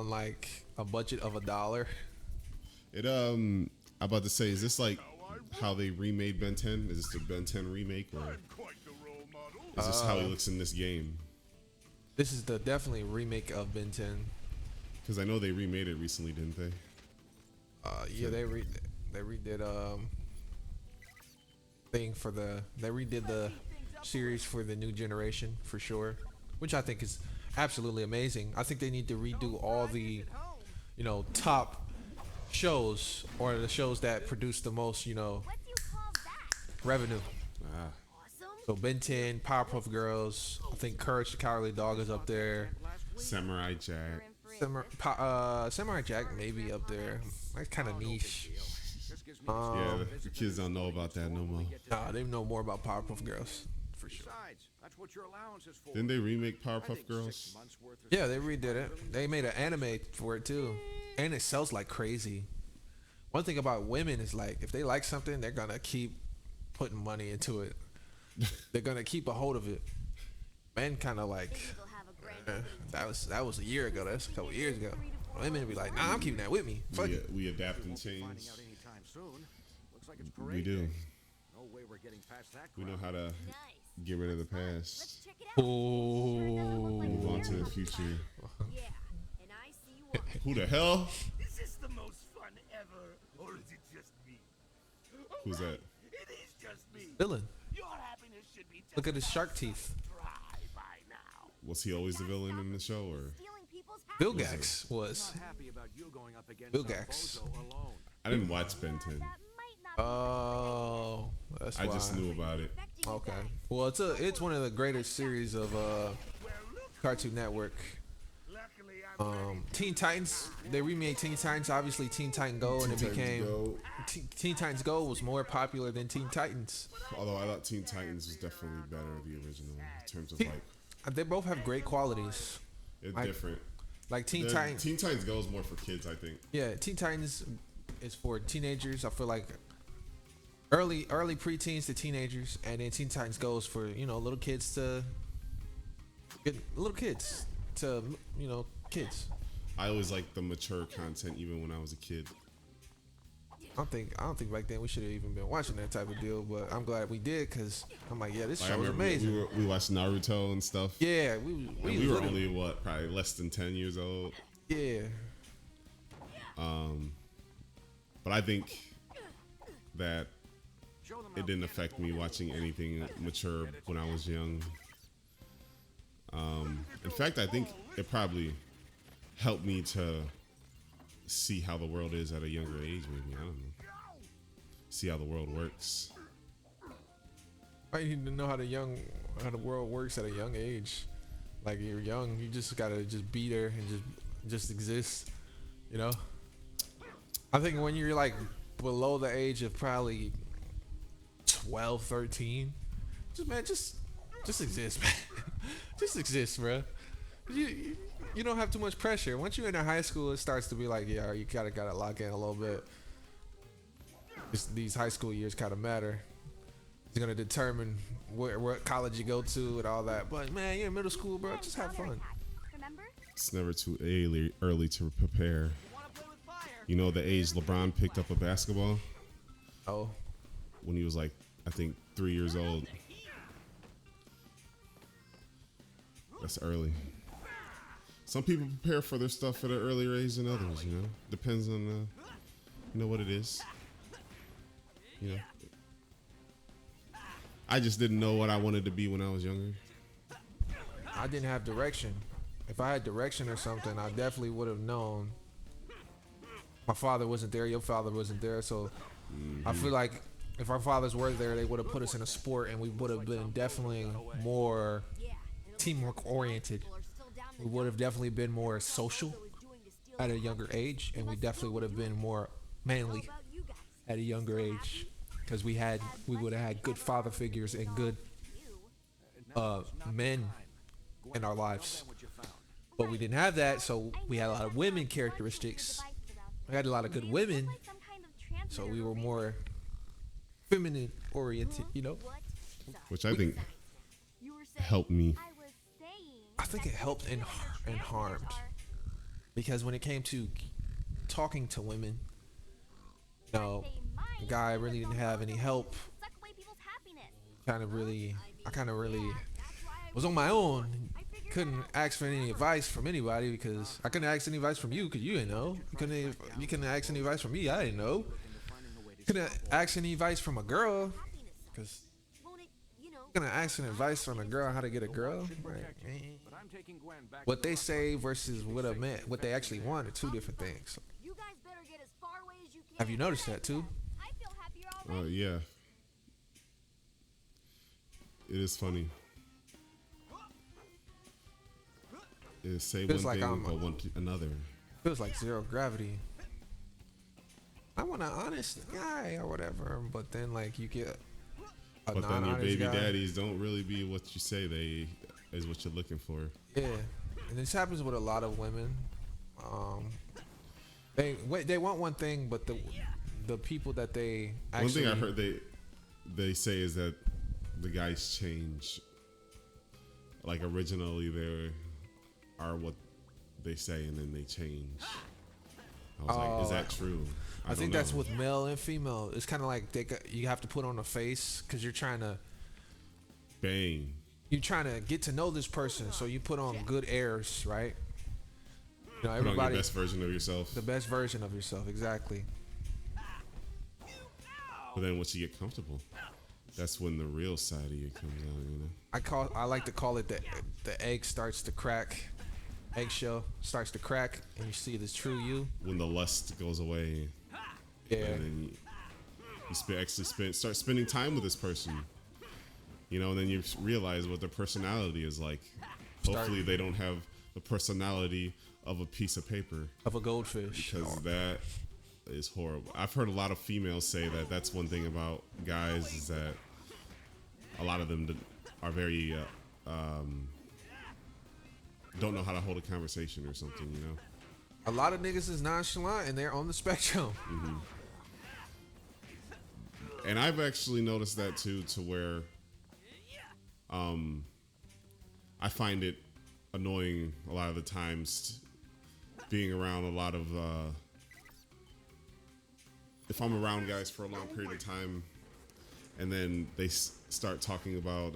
on like a budget of $1. It I'm about to say, is this like how they remade Ben 10? Is this the Ben 10 remake, or is this how he looks in this game? This is the definitely remake of Ben 10. Because I know they remade it recently, didn't they? Yeah, they redid thing for they redid the series for the new generation for sure, which I think is absolutely amazing. I think they need to redo all the top shows, or the shows that produce the most revenue. Ah, So Ben 10, Powerpuff Girls. I think Courage the Cowardly Dog is up there. Samurai Jack. Samurai Jack maybe up there. That's kind of niche. Yeah, the kids don't know about that no more. Nah, they know more about Powerpuff Girls for sure. Didn't they remake Powerpuff Girls? Yeah, they redid it. They made an anime for it too, and it sells like crazy. One thing about women is like if they like something, they're gonna keep putting money into it. They're gonna keep a hold of it. Men kind of like that was a year ago. That's a couple years ago. Women be like, nah, I'm keeping that with me. Fuck it. We adapt and change. We do. We know how to get rid of the past. Oh, Move on to the future. Who the hell? Is this the most fun ever, or is it just me? Who's that? It is just me. villain. Your happiness should be Look at his shark teeth. dry by now. Was he always the villain in the show, or? Vilgax was. Vilgax. I didn't watch Ben 10. Oh, that's why. I just knew about it. Okay. Well, it's one of the greatest series of Cartoon Network. Teen Titans. They remade Teen Titans. Obviously, Teen Titan Go, and it Teen Titans became Go. Teen Titans Go was more popular than Teen Titans. Although I thought Teen Titans was definitely better, the original, in terms of like, They both have great qualities. it's Like, different. Like Teen The Titans. Teen Titans Go is more for kids, I think. Yeah, Teen Titans is for teenagers. I feel like early preteens to teenagers, and then Teen Titans Go is for little kids to kids. I always liked the mature content, even when I was a kid. I don't think back then we should have even been watching that type of deal, but I'm glad we did because I'm like, yeah, this Like, I show is remember amazing. we watched Naruto and stuff. Yeah, And we were only probably less than 10 years old. yeah. But I think that it didn't affect me watching anything mature when I was young. In fact, I think it probably helped me to see how the world is at a younger age. Maybe, I don't know. See how the world works. I need to know how the world works at a young age. Like you're young, you just gotta just be there and just exist. I think when you're like below the age of probably 12, 13, just exist, man. Just exist, bro. You don't have too much pressure. Once you're in high school, it starts to be like, yeah, you gotta lock in a little bit. These high school years kind of matter. It's gonna determine what college you go to and all that. But man, you're in middle school, bro. Just have fun. It's never too early to prepare. You know the age LeBron picked up a basketball? Oh, When he was like, I think 3 years old. That's early. Some people prepare for their stuff at an earlier age than others, Depends on, what it is. I just didn't know what I wanted to be when I was younger. I didn't have direction. If I had direction or something, I definitely would have known. My father wasn't there. Your father wasn't there. So I feel like if our fathers were there, they would have put us in a sport, and we would have been definitely more teamwork oriented. We would have definitely been more social at a younger age, and we definitely would have been more manly at a younger age, because we would have had good father figures and good men in our lives. But we didn't have that, so we had a lot of women characteristics. We had a lot of good women, so we were more feminine oriented, Which I think helped me. I think it helped and harmed. because when it came to talking to women, you know, the guy really didn't have any help. I kind of really was on my own. Couldn't ask for any advice from anybody because I couldn't ask any advice from you because you didn't know. You couldn't ask any advice from me. I didn't know. Couldn't ask any advice from a girl because gonna ask an advice from a girl how to get a girl. Right? What they say versus what they actually want are two different things. Have you noticed that too? Yeah. It is funny. It say Feels one like thing but want another. Feels like zero gravity. I want an honest guy or whatever, but then like you get a But then your non-honest baby guy. daddies don't really be what you say they is what you're looking for. Yeah, and this happens with a lot of women. They want one thing, but the people that they actually One thing I heard they say is that the guys change. Like originally they are what they say, and then they change. I was like, is that true? I think don't that's know. with male and female. It's kind of like you have to put on a face because you're trying to Bang. get to know this person, so you put on good airs, right? You know, Put on everybody your best version of yourself. the best version of yourself, exactly. But then once you get comfortable, that's when the real side of you comes out, you know? I like to call it the egg starts to crack, eggshell starts to crack, and you see this true you. When the lust goes away, Yeah, and then start spending time with this person, you know, and then you realize what their personality is like. Hopefully they don't have the personality of a piece of paper, of a goldfish. because that is horrible. I've heard a lot of females say that that's one thing about guys is that a lot of them are very don't know how to hold a conversation or something, you know. A lot of niggas is nonchalant and they're on the spectrum. And I've actually noticed that too, to where I find it annoying a lot of the times being around a lot of if I'm around guys for a long period of time and then they start talking about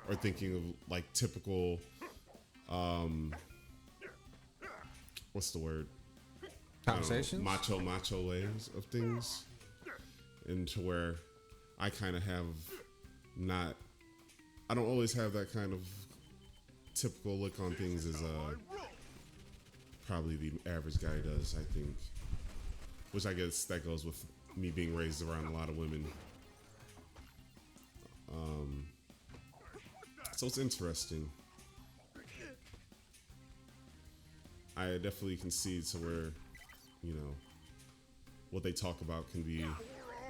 or thinking of like typical what's the word? I don't know, Conversations? macho ways of things, and to where I kind of have I don't always have that kind of typical look on things as probably the average guy does, I think, which I guess that goes with me being raised around a lot of women. So it's interesting. I definitely can see to where, you know, what they talk about can be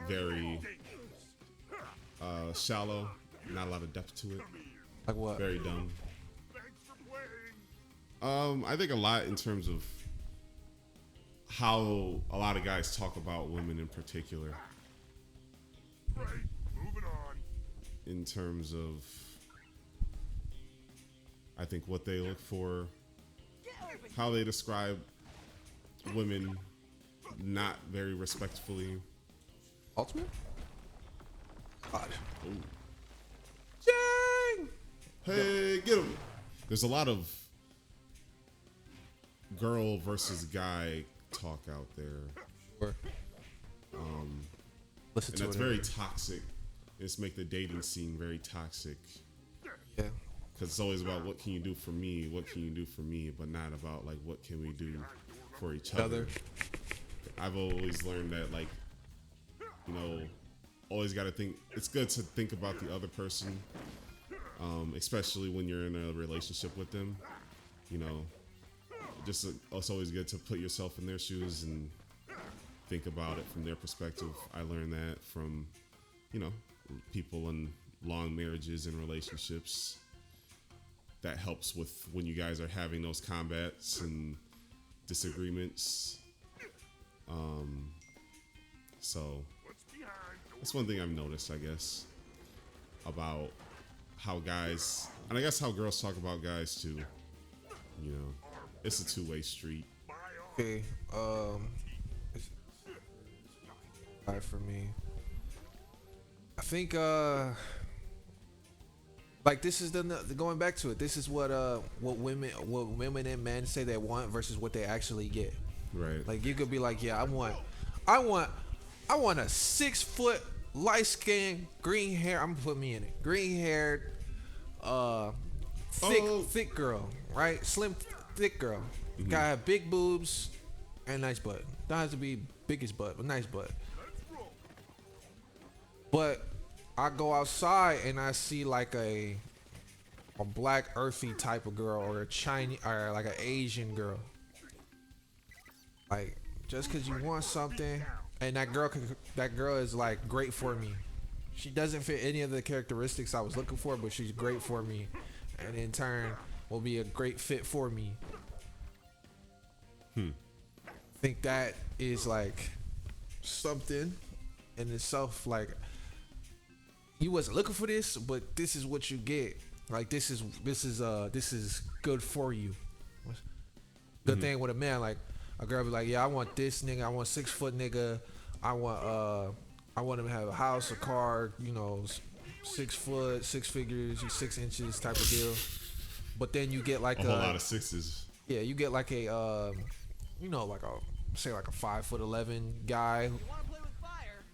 very shallow, not a lot of depth to it, Like what? very dumb. I think a lot in terms of how a lot of guys talk about women in particular. In terms of, I think what they look for, how they describe women not very respectfully. Ultimate? God. Ooh. Dang! Hey, get him! There's a lot of girl versus guy talk out there, Or, listen and to that's it. very toxic. It's make the dating scene very toxic, Yeah. because it's always about what can you do for me, what can you do for me, but not about like what can we do for each other. I've always learned that, like, you know, always got to think. It's good to think about the other person, especially when you're in a relationship with them. You know, it's always good to put yourself in their shoes and think about it from their perspective. I learned that from, you know, people in long marriages and relationships. That helps with when you guys are having those combats and disagreements. So that's one thing I've noticed, I guess, about how guys, and I guess how girls talk about guys too. You know, it's a two-way street. Okay. It's hard for me. I think like this is the going back to it. This is what women and men say they want versus what they actually get. Right. Like you could be like, yeah, I want, I want a 6 foot, light skinned, green hair. I'm gonna put me in it. Green haired, thick girl, right? Slim, thick girl. Gotta have big boobs and nice butt. Don't have to be biggest butt, but nice butt. But I go outside and I see like a black earthy type of girl or a Chinese or like an Asian girl. Like just cause you want something and that girl is like great for me. She doesn't fit any of the characteristics I was looking for, but she's great for me. And in turn will be a great fit for me. I think that is like something in itself. Like you wasn't looking for this, but this is what you get. Like this is good for you. Good thing with a man, like a girl be like, yeah, I want this nigga. I want 6 foot nigga. I want him to have a house, a car. You know, 6 foot, 6 figures, 6 inches type of deal. But then you get like a whole lot of sixes. Yeah, you get like a you know, like a say like a 5'11" guy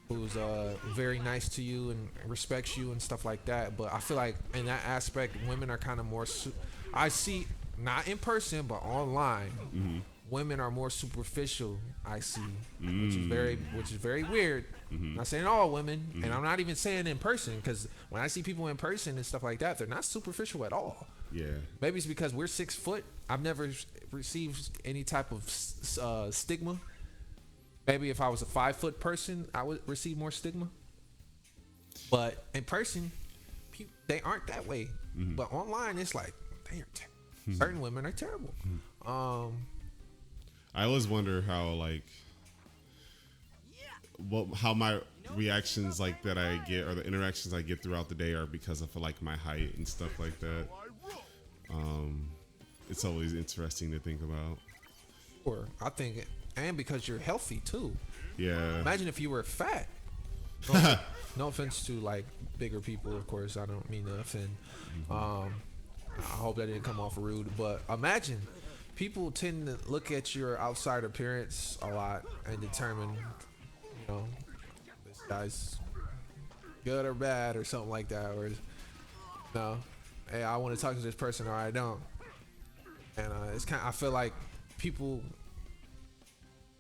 who's very nice to you and respects you and stuff like that. But I feel like in that aspect, women are kind of more. I see not in person, but online. Women are more superficial. I see, which is very weird. I'm not saying all women, and I'm not even saying in person because when I see people in person and stuff like that, they're not superficial at all. Yeah. Maybe it's because we're 6 foot. I've never received any type of stigma. Maybe if I was a 5 foot person, I would receive more stigma. But in person, they aren't that way. But online, it's like certain women are terrible. I always wonder how like how my reactions like that I get or the interactions I get throughout the day are because of like my height and stuff like that. It's always interesting to think about. Or I think, and because you're healthy too. Yeah. Imagine if you were fat. No offense to like bigger people, of course. I don't mean to offend. I hope that didn't come off rude, but imagine people tend to look at your outside appearance a lot and determine, you know, this guy's good or bad or something like that, or no, hey, I want to talk to this person or I don't. And it's kind of, I feel like people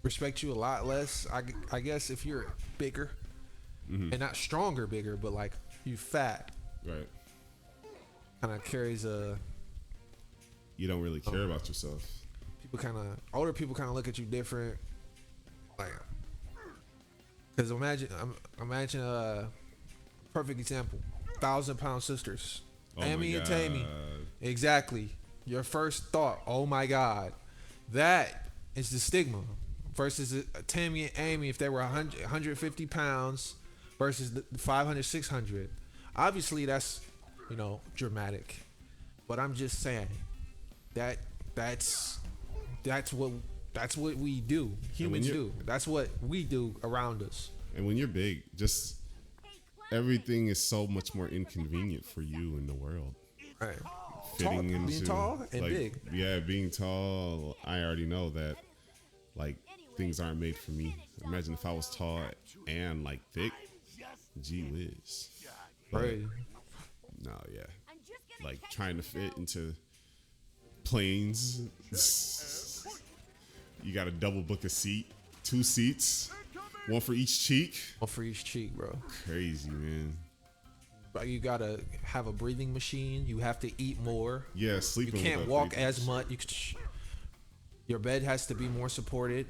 respect you a lot less. I guess if you're bigger and not stronger, bigger, but like you fat, right? Kind of carries a. You don't really care about yourself. People kind of older people kind of look at you different, like. Because imagine a perfect example: 1,000-pound sisters, Amy and Tammy. Exactly. Your first thought, oh my God, that is the stigma. Versus Tammy and Amy, if they were 150 pounds versus the 500, 600. Obviously, that's, you know, dramatic. But I'm just saying that's what we do. Humans do. That's what we do around us. And when you're big, just everything is so much more inconvenient for you in the world. Right. Fitting into being tall and like, big. Yeah, being tall, I already know that like things aren't made for me. Imagine if I was tall and like thick. Gee whiz. Right. No, yeah. Like trying to fit into planes. You got to double book a seat, 2 seats, one for each cheek. One for each cheek, bro. Crazy, man. But you gotta have a breathing machine. You have to eat more. Yeah, sleeping. You can't walk as much. Your bed has to be more supported.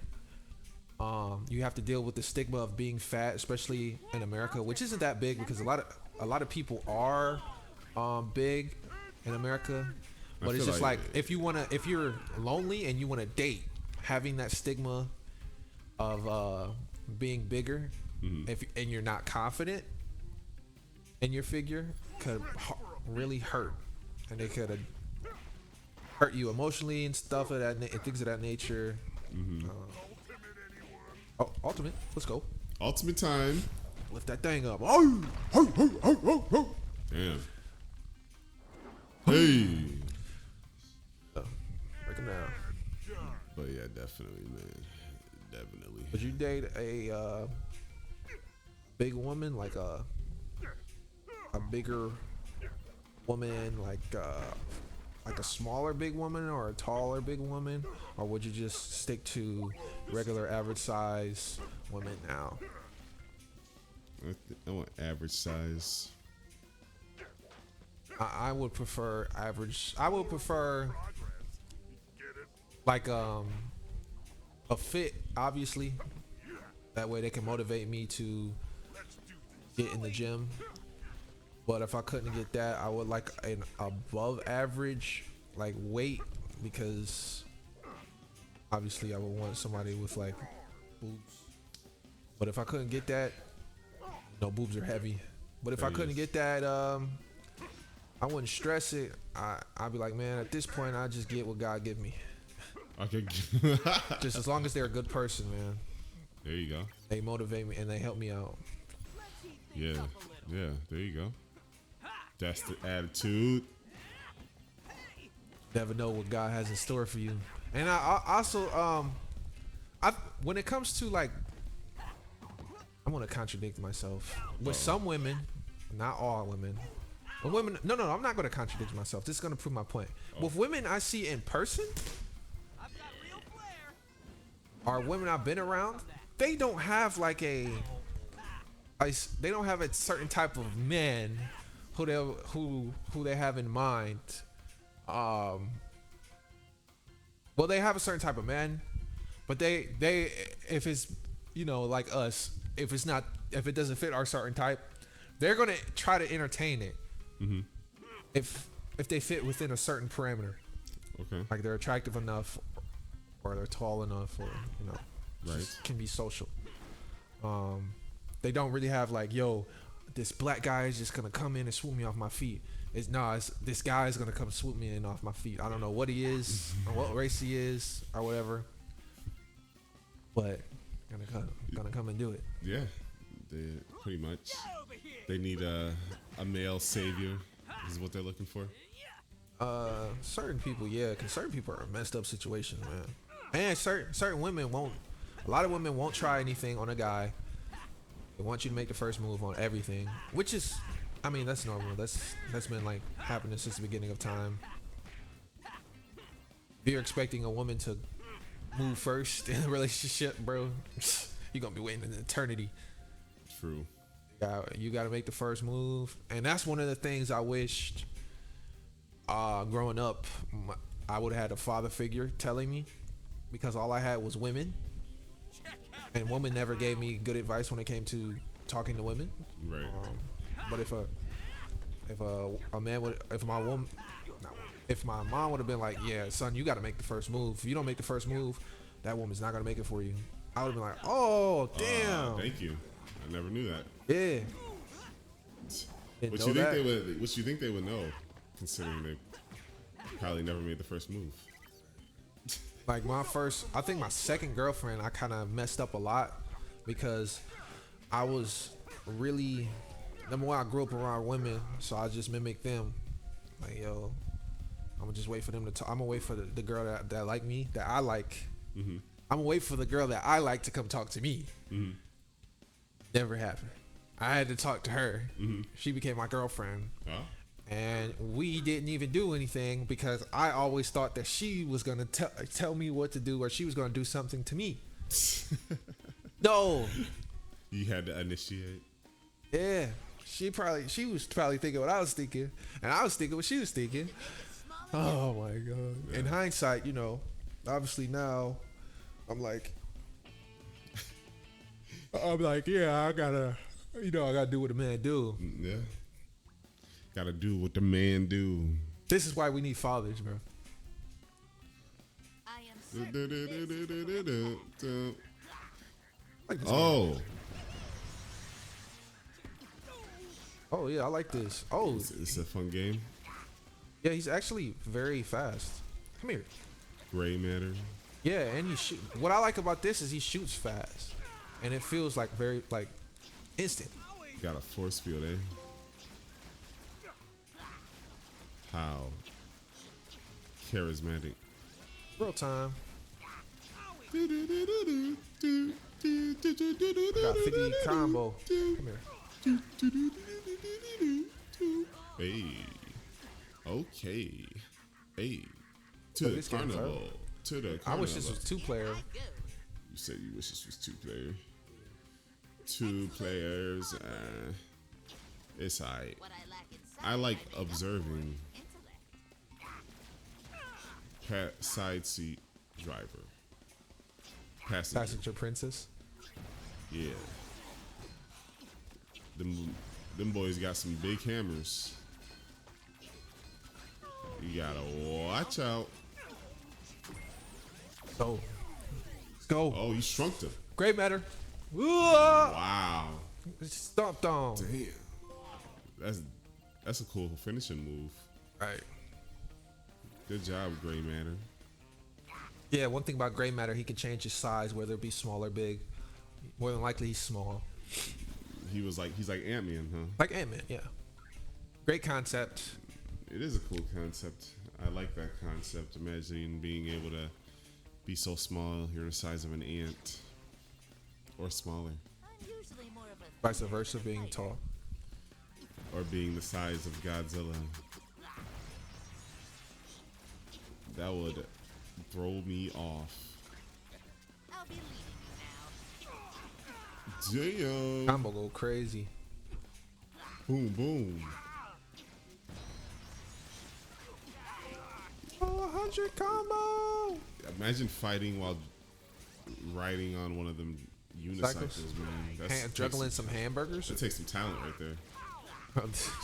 You have to deal with the stigma of being fat, especially in America, which isn't that big because a lot of people are big in America. But it's just like if you're lonely and you want to date, having that stigma of being bigger, and you're not confident in your figure, could really hurt, and they could hurt you emotionally and stuff of that, things of that nature. Oh, ultimate. Let's go. Ultimate time. Lift that thing up. Oh, oh, oh, oh, oh, oh. Damn. Hey. Break him down. But yeah, definitely, man. Definitely. Would you date a big woman, like a bigger woman, like a smaller big woman or a taller big woman, or would you just stick to regular average size women now? I want average size. I would prefer average. I would prefer like a fit, obviously. That way they can motivate me to get in the gym. But if I couldn't get that, I would like an above average like weight, because obviously I would want somebody with like boobs. But if I couldn't get that, no, boobs are heavy. But if I couldn't get that, I wouldn't stress it. I'd be like, man, at this point, I just get what God give me. Okay. Just as long as they're a good person, man. There you go. They motivate me and they help me out. Yeah. Yeah. There you go. That's the attitude. Never know what God has in store for you. And I also, when it comes to like, I'm gonna contradict myself. With some women, not all women. With women, no, I'm not gonna contradict myself. This is gonna prove my point. With women I see in person, or women I've been around, they don't have like they don't have a certain type of man who they have in mind. Well, they have a certain type of man, but they if it's, you know, like us, if it doesn't fit our certain type, they're gonna try to entertain it. If they fit within a certain parameter. Okay. Like they're attractive enough, or they're tall enough, or, you know, Right. can be social. They don't really have like, yo, this black guy is just gonna come in and swoop me off my feet. It's this guy is gonna come swoop me in off my feet. I don't know what he is or what race he is or whatever, but gonna come and do it. Yeah. They pretty much. They need a male savior. Is what they're looking for. Certain people, yeah, because certain people are in messed up situations, man. And certain women won't. A lot of women won't try anything on a guy. They want you to make the first move on everything, which is, I mean, that's normal. That's been like happening since the beginning of time. If you're expecting a woman to move first in a relationship, bro, you're gonna be waiting an eternity. True. You got to make the first move, and that's one of the things I wished. Growing up, I would have had a father figure telling me, because all I had was women, and women never gave me good advice when it came to talking to women. Right. But if my mom would have been like, yeah, son, you got to make the first move. If you don't make the first move, that woman's not gonna make it for you. I would have been like, oh damn. Thank you. I never knew that. Yeah. What you think they would know, considering they probably never made the first move. Like I think my second girlfriend, I kind of messed up a lot, because I was really, number one, I grew up around women, so I just mimicked them. Like, yo, I'm gonna just wait for them to talk. I'm gonna wait for the girl that like me, that I like. I'm gonna wait for the girl that I like to come talk to me. Never happened. I had to talk to her. She became my girlfriend. And we didn't even do anything, because I always thought that she was gonna tell me what to do, or she was gonna do something to me. No. You had to initiate. Yeah. She was probably thinking what I was thinking, and I was thinking what she was thinking. Oh my God. Yeah. In hindsight, you know, obviously now I'm like, yeah, I gotta do what a man do. Yeah. Gotta do what the man do. This is why we need fathers, bro. Oh. Oh yeah, I like this. Oh, it's a fun game. Yeah, he's actually very fast. Come here. Gray matter. Yeah, and he shoot. What I like about this is he shoots fast, and it feels like very like instant. Got a force field, eh? How charismatic. Real time. Got Got 50 combo. Come here. Hey. Okay. Hey. To Look, the this game's carnival. over. To the I carnival. wish this was 2-player. You said you wish this was 2-player. 2 players. It's alright. I like observing. Side seat driver. Passenger. Passenger Princess. Yeah. Them boys got some big hammers. You gotta watch out. Go. Let's go. Oh, you shrunk them. Great matter. Wow. Stomped on. Damn. That's a cool finishing move. Right. Good job, Gray Matter. Yeah, one thing about gray matter, he can change his size, whether it be small or big. More than likely, he's small. He's like Ant-Man, huh? Like Ant-Man, yeah. Great concept. It is a cool concept. I like that concept. Imagining being able to be so small, you're the size of an ant. Or smaller. Vice versa, being tall. Or being the size of Godzilla. That would throw me off. I'll be leaving you now. Damn. Combo go crazy. Boom, boom. 100 combo. Imagine fighting while riding on one of them unicycles, Cycles? man. Juggling some hamburgers. That takes some talent right there.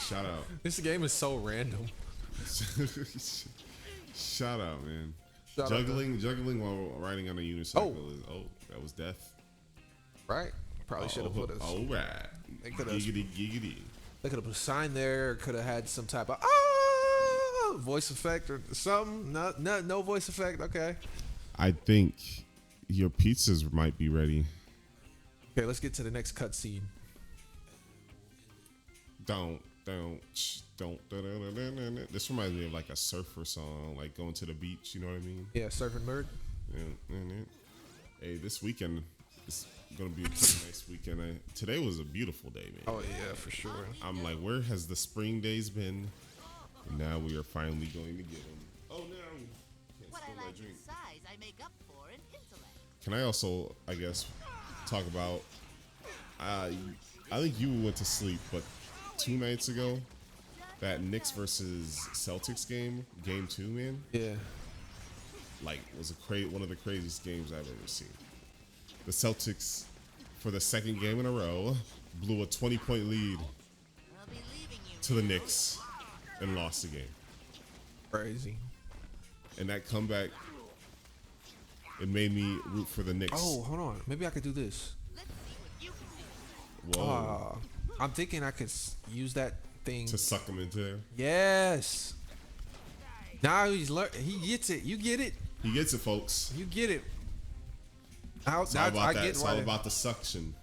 Shout out. This game is so random. Shout out, man. Shout out, Juggling while riding on a unicycle is that was death. Right? Probably should have put us. All right. They could've- Giggity, giggity. They could have put a sign there. Could have had some type of voice effect or something. No voice effect. Okay. I think your pizzas might be ready. Okay, let's get to the next cutscene. Don't. This reminds me of like a surfer song, like going to the beach. You know what I mean? Yeah, surfing bird. Hey, this weekend is gonna be a pretty nice weekend. Today was a beautiful day, man. Oh yeah, for sure. I'm like, where has the spring days been? And now we are finally going to get them. Oh no! Can't What spill I my lack drink. in size, I make up for in intellect. Can I also, I guess, talk about? I think you went to sleep, but 2 nights ago, that Knicks versus Celtics game 2, man, Yeah. like was one of the craziest games I've ever seen. The Celtics, for the second game in a row, blew a 20-point lead I'll be leaving you to the Knicks and lost the game. Crazy. And that comeback, it made me root for the Knicks. Oh, hold on. Maybe I could do this. Let's see what you can do. Whoa! I'm thinking I could use that thing. To suck them into there. Yes. Now he gets it. You get it. He gets it, folks. You get it. It's all about that. It's all about the suction.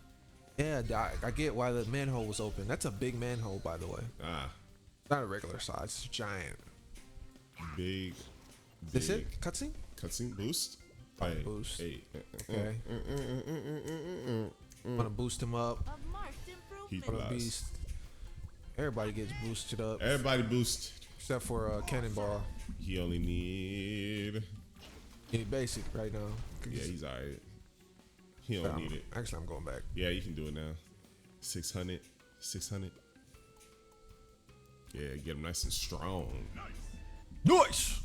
Yeah, I get why the manhole was open. That's a big manhole, by the way. Ah, Not a regular size. It's giant. big. This it? Cutscene? Cutscene boost. Hey, boost. Hey. Okay. Want to boost him up. A marked He improvement. For the Plus. beast. Everybody gets boosted up. Everybody boost. Except for Cannonball. He only need. He basic right now. Yeah, he's alright. He don't need it. Actually, I'm going back. Yeah, you can do it now. 600. 600. Yeah, get him nice and strong. Nice!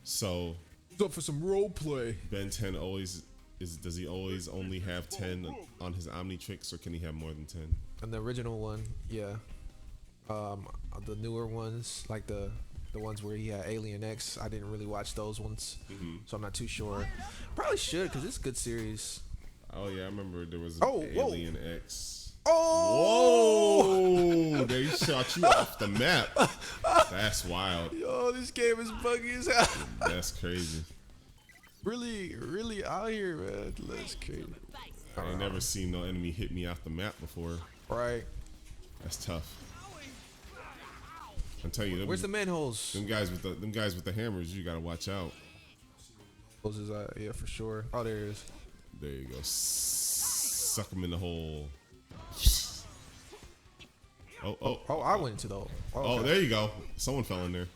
So What's up for some role play? Ben 10 does he always only have 10 on his Omnitrix, or can he have more than 10? And the original one, yeah. The newer ones, like the ones where he had Alien X, I didn't really watch those ones, so I'm not too sure. Probably should, because it's a good series. Oh yeah, I remember there was Oh, whoa. Alien X. Oh! Whoa! They shot you off the map. That's wild. Yo, this game is buggy as hell. That's crazy. Really, really out here, man. That's crazy. I ain't never seen no enemy hit me off the map before. Right. That's tough. I'm telling you, Where's the manholes? them guys with the hammers, you gotta watch out. Those is yeah, for sure. Oh, there it is. There you go. Suck them in the hole. Oh, I went into the hole. Oh, okay. there you go. Someone fell in there.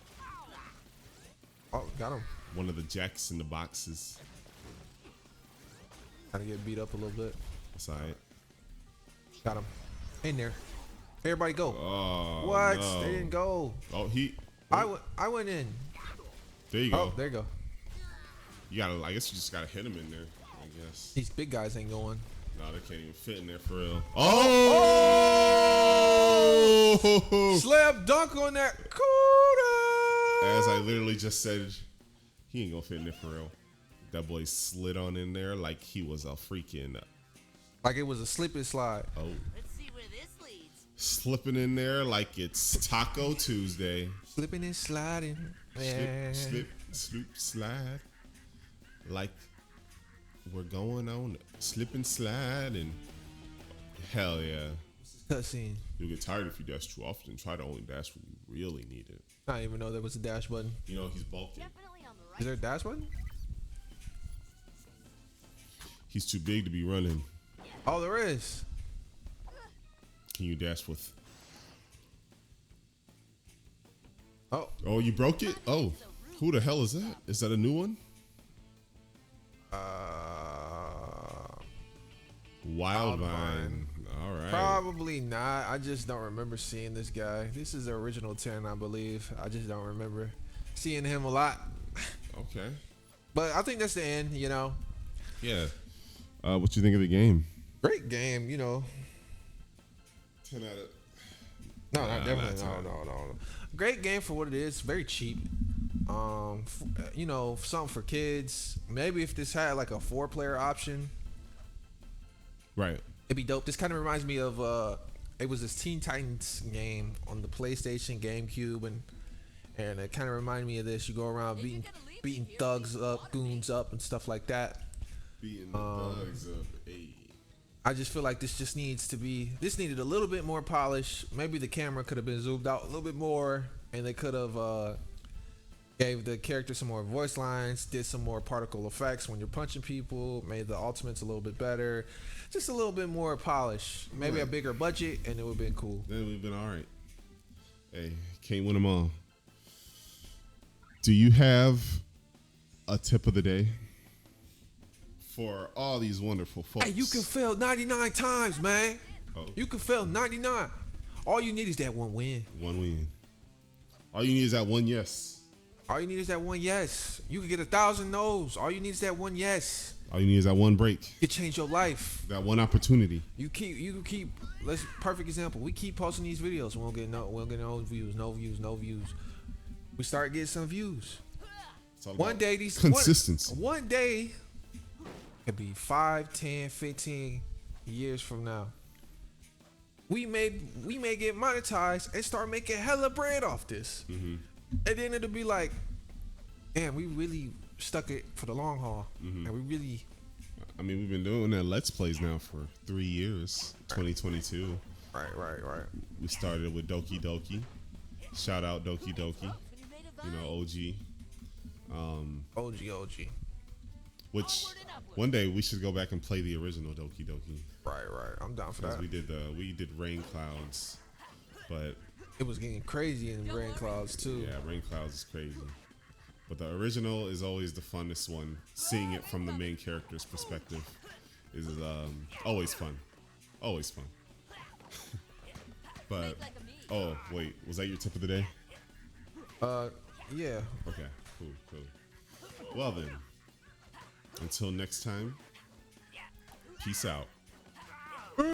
Oh, got him. One of the jacks in the boxes. Kind of get beat up a little bit. That's alright. Got him. In there. Everybody go. Oh, What? no. They didn't go. Oh, I went in. There you go. Oh, there you go. You gotta. I guess you just gotta hit him in there. I guess. These big guys ain't going. No, they can't even fit in there for real. Oh! Slap dunk on that. As I literally just said, he ain't gonna fit in there for real. That boy slid on in there like he was a freaking. Like it was a slip and slide. Oh. Let's see where this leads. Slipping in there like it's Taco Tuesday. Slipping and sliding. Man. Slip, slide. Like we're going on slip and slide and hell yeah. Cutscene. You'll get tired if you dash too often. Try to only dash when you really need it. I didn't even know there was a dash button. You know, he's bulking. Definitely on the right. Is there a dash button? He's too big to be running. Oh, there is. Can you dash with? Oh, Oh, you broke it? Oh, who the hell is that? Is that a new one? Wildvine. All right. probably not. I just don't remember seeing this guy. This is the original 10, I believe. I just don't remember seeing him a lot. Okay. But I think that's the end, you know. Yeah. What you think of the game? Great game, you know. 10 out of. No, Nah, not definitely. not No. Great game for what it is. Very cheap. You know, something for kids. Maybe if this had like a 4-player option, Right. it'd be dope. This kind of reminds me of it was this Teen Titans game on the PlayStation, GameCube, and it kind of reminded me of this. You go around beating thugs up, goons up, and stuff like that. Beating the thugs of eight. I just feel like this needed a little bit more polish. Maybe the camera could have been zoomed out a little bit more, and they could have gave the character some more voice lines, did some more particle effects when you're punching people, made the ultimates a little bit better, just a little bit more polish. Maybe a bigger budget, and it would have been cool. Then we've been all right. Hey, can't win them all. Do you have a tip of the day for all these wonderful folks? Hey, you can fail 99 times, man. Oh. You can fail 99. All you need is that one win. One win. All you need is that one yes. All you need is that one yes. You can get 1,000 no's. All you need is that one yes. All you need is that one break. It change your life. That one opportunity. You keep. Let's perfect example. We keep posting these videos. We don't get no views. We start getting some views. It's all One about day these consistency. One day could be 5, 10, 15 years from now. We may get monetized and start making hella bread off this. Mm-hmm. And then it'll be like, damn, we really stuck it for the long haul. And we really. I mean, we've been doing that Let's Plays now for 3 years. 2022. Right. We started with Doki Doki. Shout out Doki Doki. You know, OG. OG. Which one day we should go back and play the original Doki Doki. Right. I'm down for Because that. we did Rain Clouds, but It was getting crazy in Rain Clouds too. yeah, Rain Clouds is crazy. But the original is always the funnest one. Seeing it from the main character's perspective is always fun. Always fun. But oh wait, was that your tip of the day? Yeah. Okay, cool. Well then, until next time, peace out.